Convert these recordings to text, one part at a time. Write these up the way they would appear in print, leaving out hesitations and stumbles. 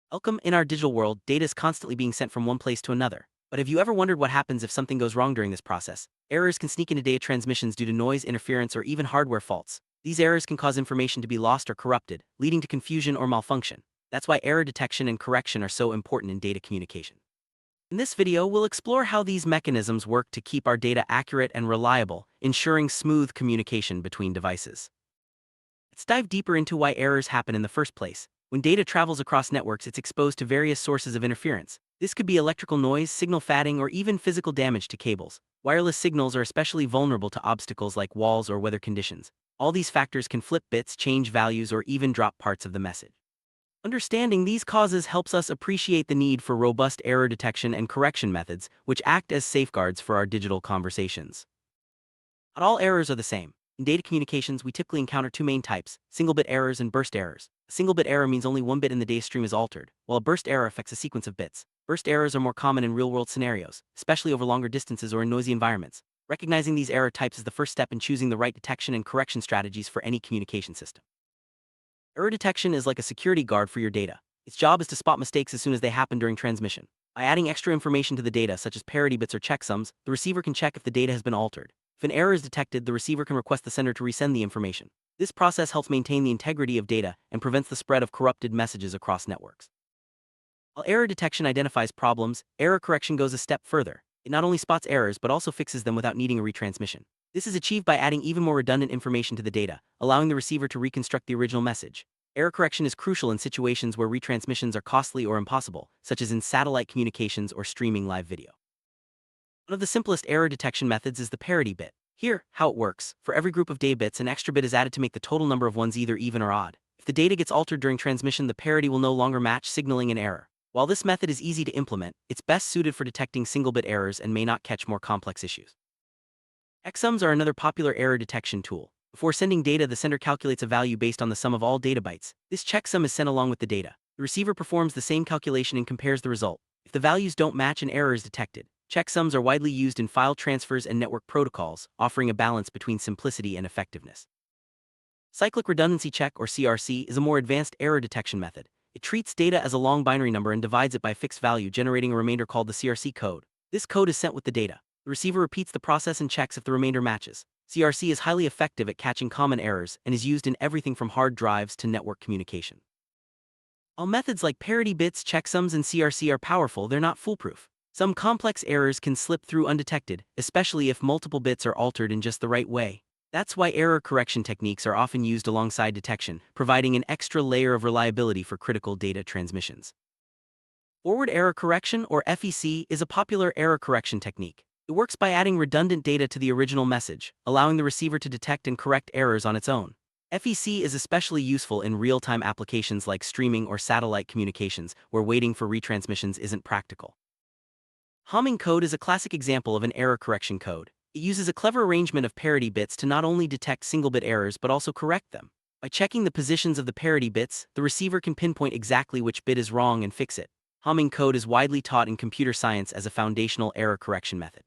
Welcome. In our digital world, data is constantly being sent from one place to another. But have you ever wondered what happens if something goes wrong during this process? Errors can sneak into data transmissions due to noise, interference, or even hardware faults. These errors can cause information to be lost or corrupted, leading to confusion or malfunction. That's why error detection and correction are so important in data communication. In this video, we'll explore how these mechanisms work to keep our data accurate and reliable, ensuring smooth communication between devices. Let's dive deeper into why errors happen in the first place. When data travels across networks, it's exposed to various sources of interference. This could be electrical noise, signal fatting, or even physical damage to cables. Wireless signals are especially vulnerable to obstacles like walls or weather conditions. All these factors can flip bits, change values, or even drop parts of the message. Understanding these causes helps us appreciate the need for robust error detection and correction methods, which act as safeguards for our digital conversations. Not all errors are the same. In data communications, we typically encounter two main types: single-bit errors and burst errors. A single-bit error means only one bit in the data stream is altered, while a burst error affects a sequence of bits. Burst errors are more common in real-world scenarios, especially over longer distances or in noisy environments. Recognizing these error types is the first step in choosing the right detection and correction strategies for any communication system. Error detection is like a security guard for your data. Its job is to spot mistakes as soon as they happen during transmission. By adding extra information to the data, such as parity bits or checksums, the receiver can check if the data has been altered. If an error is detected, the receiver can request the sender to resend the information. This process helps maintain the integrity of data and prevents the spread of corrupted messages across networks. While error detection identifies problems, error correction goes a step further. It not only spots errors but also fixes them without needing a retransmission. This is achieved by adding even more redundant information to the data, allowing the receiver to reconstruct the original message. Error correction is crucial in situations where retransmissions are costly or impossible, such as in satellite communications or streaming live video. One of the simplest error detection methods is the parity bit. Here, how it works: for every group of data bits, an extra bit is added to make the total number of ones either even or odd. If the data gets altered during transmission, the parity will no longer match, signaling an error. While this method is easy to implement, it's best suited for detecting single-bit errors and may not catch more complex issues. Checksums are another popular error detection tool. Before sending data, the sender calculates a value based on the sum of all data bytes. This checksum is sent along with the data. The receiver performs the same calculation and compares the result. If the values don't match, an error is detected. Checksums are widely used in file transfers and network protocols, offering a balance between simplicity and effectiveness. Cyclic redundancy check, or CRC, is a more advanced error detection method. It treats data as a long binary number and divides it by a fixed value, generating a remainder called the CRC code. This code is sent with the data. The receiver repeats the process and checks if the remainder matches. CRC is highly effective at catching common errors and is used in everything from hard drives to network communication. While methods like parity bits, checksums, and CRC are powerful, they're not foolproof. Some complex errors can slip through undetected, especially if multiple bits are altered in just the right way. That's why error correction techniques are often used alongside detection, providing an extra layer of reliability for critical data transmissions. Forward error correction, or FEC, is a popular error correction technique. It works by adding redundant data to the original message, allowing the receiver to detect and correct errors on its own. FEC is especially useful in real-time applications like streaming or satellite communications, where waiting for retransmissions isn't practical. Homing code is a classic example of an error correction code. It uses a clever arrangement of parity bits to not only detect single-bit errors but also correct them. By checking the positions of the parity bits, the receiver can pinpoint exactly which bit is wrong and fix it. Homing code is widely taught in computer science as a foundational error correction method.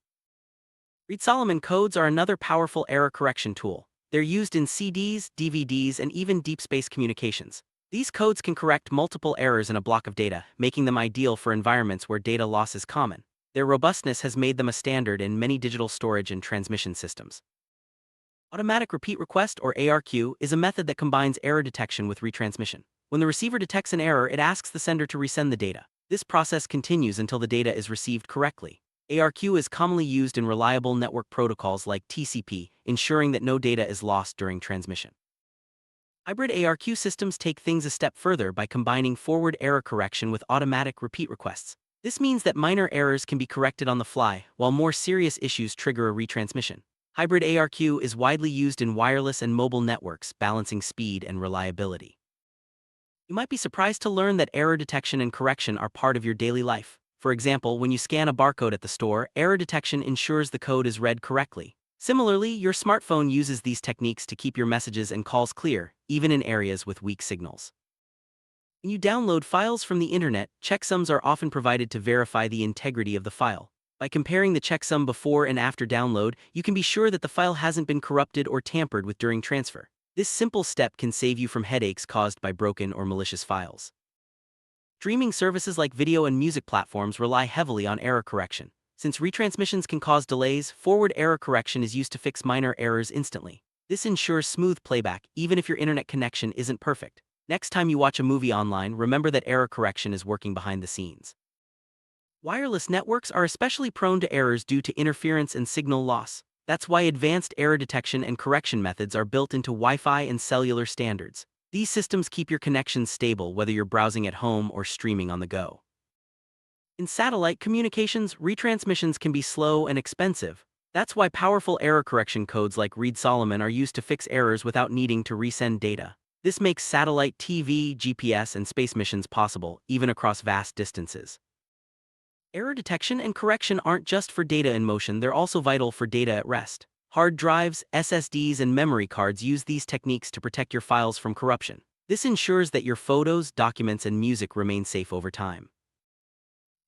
Reed-Solomon codes are another powerful error correction tool. They're used in CDs, DVDs, and even deep space communications. These codes can correct multiple errors in a block of data, making them ideal for environments where data loss is common. Their robustness has made them a standard in many digital storage and transmission systems. Automatic repeat request, or ARQ, is a method that combines error detection with retransmission. When the receiver detects an error, it asks the sender to resend the data. This process continues until the data is received correctly. ARQ is commonly used in reliable network protocols like TCP, ensuring that no data is lost during transmission. Hybrid ARQ systems take things a step further by combining forward error correction with automatic repeat requests. This means that minor errors can be corrected on the fly, while more serious issues trigger a retransmission. Hybrid ARQ is widely used in wireless and mobile networks, balancing speed and reliability. You might be surprised to learn that error detection and correction are part of your daily life. For example, when you scan a barcode at the store, error detection ensures the code is read correctly. Similarly, your smartphone uses these techniques to keep your messages and calls clear, even in areas with weak signals. When you download files from the internet, checksums are often provided to verify the integrity of the file. By comparing the checksum before and after download, you can be sure that the file hasn't been corrupted or tampered with during transfer. This simple step can save you from headaches caused by broken or malicious files. Streaming services like video and music platforms rely heavily on error correction. Since retransmissions can cause delays, forward error correction is used to fix minor errors instantly. This ensures smooth playback, even if your internet connection isn't perfect. Next time you watch a movie online, remember that error correction is working behind the scenes. Wireless networks are especially prone to errors due to interference and signal loss. That's why advanced error detection and correction methods are built into Wi-Fi and cellular standards. These systems keep your connections stable whether you're browsing at home or streaming on the go. In satellite communications, retransmissions can be slow and expensive. That's why powerful error correction codes like Reed-Solomon are used to fix errors without needing to resend data. This makes satellite TV, GPS, and space missions possible, even across vast distances. Error detection and correction aren't just for data in motion, they're also vital for data at rest. Hard drives, SSDs, and memory cards use these techniques to protect your files from corruption. This ensures that your photos, documents, and music remain safe over time.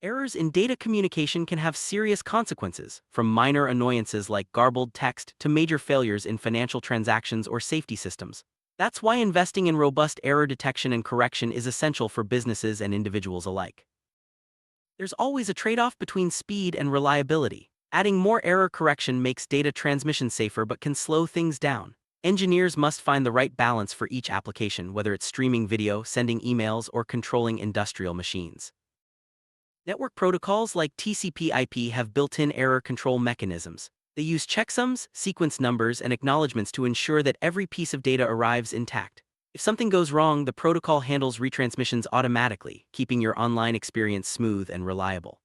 Errors in data communication can have serious consequences, from minor annoyances like garbled text to major failures in financial transactions or safety systems. That's why investing in robust error detection and correction is essential for businesses and individuals alike. There's always a trade-off between speed and reliability. Adding more error correction makes data transmission safer but can slow things down. Engineers must find the right balance for each application, whether it's streaming video, sending emails, or controlling industrial machines. Network protocols like TCP/IP have built-in error control mechanisms. They use checksums, sequence numbers, and acknowledgements to ensure that every piece of data arrives intact. If something goes wrong, the protocol handles retransmissions automatically, keeping your online experience smooth and reliable.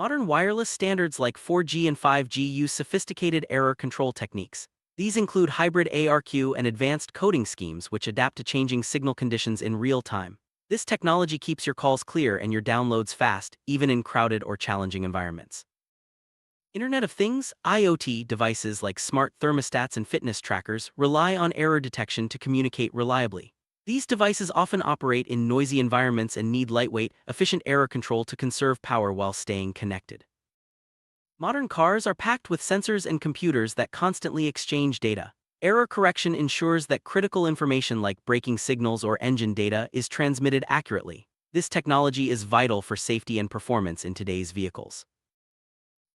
Modern wireless standards like 4G and 5G use sophisticated error control techniques. These include hybrid ARQ and advanced coding schemes which adapt to changing signal conditions in real time. This technology keeps your calls clear and your downloads fast, even in crowded or challenging environments. Internet of Things, IoT devices like smart thermostats and fitness trackers rely on error detection to communicate reliably. These devices often operate in noisy environments and need lightweight, efficient error control to conserve power while staying connected. Modern cars are packed with sensors and computers that constantly exchange data. Error correction ensures that critical information like braking signals or engine data is transmitted accurately. This technology is vital for safety and performance in today's vehicles.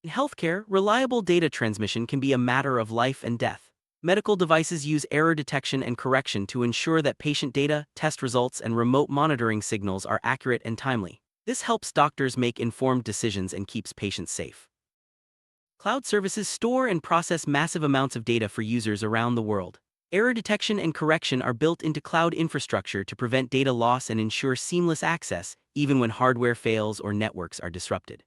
In healthcare, reliable data transmission can be a matter of life and death. Medical devices use error detection and correction to ensure that patient data, test results, and remote monitoring signals are accurate and timely. This helps doctors make informed decisions and keeps patients safe. Cloud services store and process massive amounts of data for users around the world. Error detection and correction are built into cloud infrastructure to prevent data loss and ensure seamless access, even when hardware fails or networks are disrupted.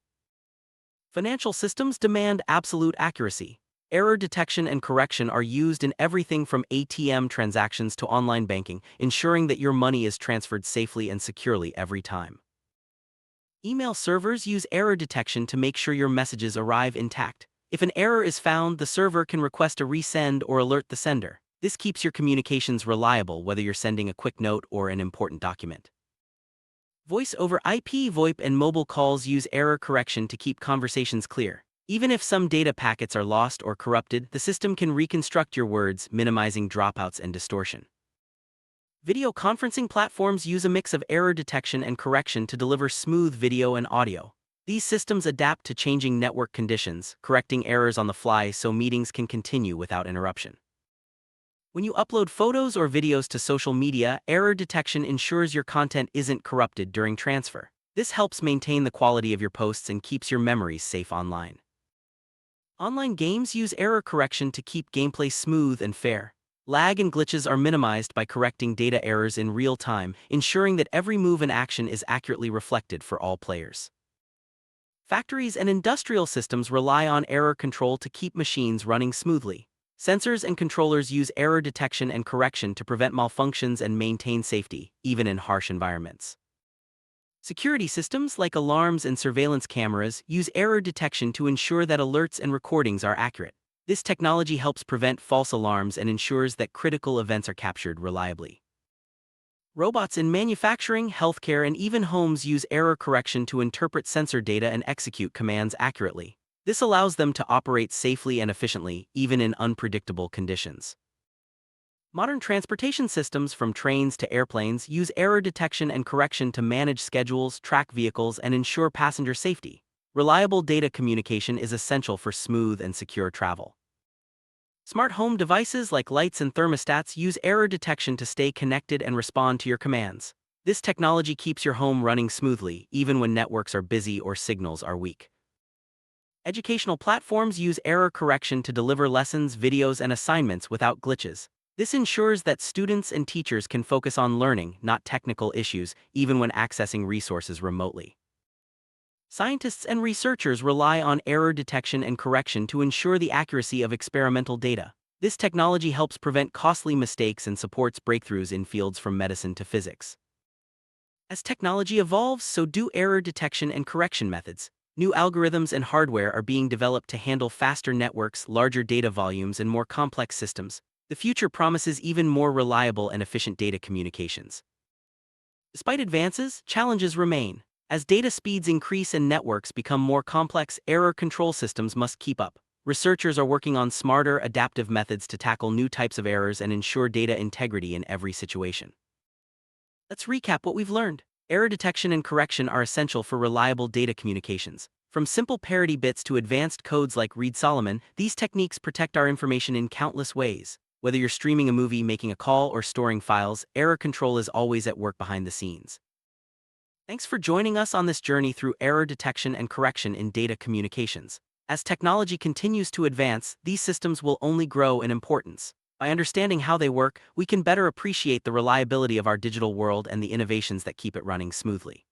Financial systems demand absolute accuracy. Error detection and correction are used in everything from ATM transactions to online banking, ensuring that your money is transferred safely and securely every time. Email servers use error detection to make sure your messages arrive intact. If an error is found, the server can request a resend or alert the sender. This keeps your communications reliable whether you're sending a quick note or an important document. Voice over IP, VoIP, and mobile calls use error correction to keep conversations clear. Even if some data packets are lost or corrupted, the system can reconstruct your words, minimizing dropouts and distortion. Video conferencing platforms use a mix of error detection and correction to deliver smooth video and audio. These systems adapt to changing network conditions, correcting errors on the fly so meetings can continue without interruption. When you upload photos or videos to social media, error detection ensures your content isn't corrupted during transfer. This helps maintain the quality of your posts and keeps your memories safe online. Online games use error correction to keep gameplay smooth and fair. Lag and glitches are minimized by correcting data errors in real time, ensuring that every move and action is accurately reflected for all players. Factories and industrial systems rely on error control to keep machines running smoothly. Sensors and controllers use error detection and correction to prevent malfunctions and maintain safety, even in harsh environments. Security systems like alarms and surveillance cameras use error detection to ensure that alerts and recordings are accurate. This technology helps prevent false alarms and ensures that critical events are captured reliably. Robots in manufacturing, healthcare, and even homes use error correction to interpret sensor data and execute commands accurately. This allows them to operate safely and efficiently, even in unpredictable conditions. Modern transportation systems from trains to airplanes use error detection and correction to manage schedules, track vehicles, and ensure passenger safety. Reliable data communication is essential for smooth and secure travel. Smart home devices like lights and thermostats use error detection to stay connected and respond to your commands. This technology keeps your home running smoothly, even when networks are busy or signals are weak. Educational platforms use error correction to deliver lessons, videos, and assignments without glitches. This ensures that students and teachers can focus on learning, not technical issues, even when accessing resources remotely. Scientists and researchers rely on error detection and correction to ensure the accuracy of experimental data. This technology helps prevent costly mistakes and supports breakthroughs in fields from medicine to physics. As technology evolves, so do error detection and correction methods. New algorithms and hardware are being developed to handle faster networks, larger data volumes, and more complex systems. The future promises even more reliable and efficient data communications. Despite advances, challenges remain. As data speeds increase and networks become more complex, error control systems must keep up. Researchers are working on smarter, adaptive methods to tackle new types of errors and ensure data integrity in every situation. Let's recap what we've learned. Error detection and correction are essential for reliable data communications. From simple parity bits to advanced codes like Reed-Solomon, these techniques protect our information in countless ways. Whether you're streaming a movie, making a call, or storing files, error control is always at work behind the scenes. Thanks for joining us on this journey through error detection and correction in data communications. As technology continues to advance, these systems will only grow in importance. By understanding how they work, we can better appreciate the reliability of our digital world and the innovations that keep it running smoothly.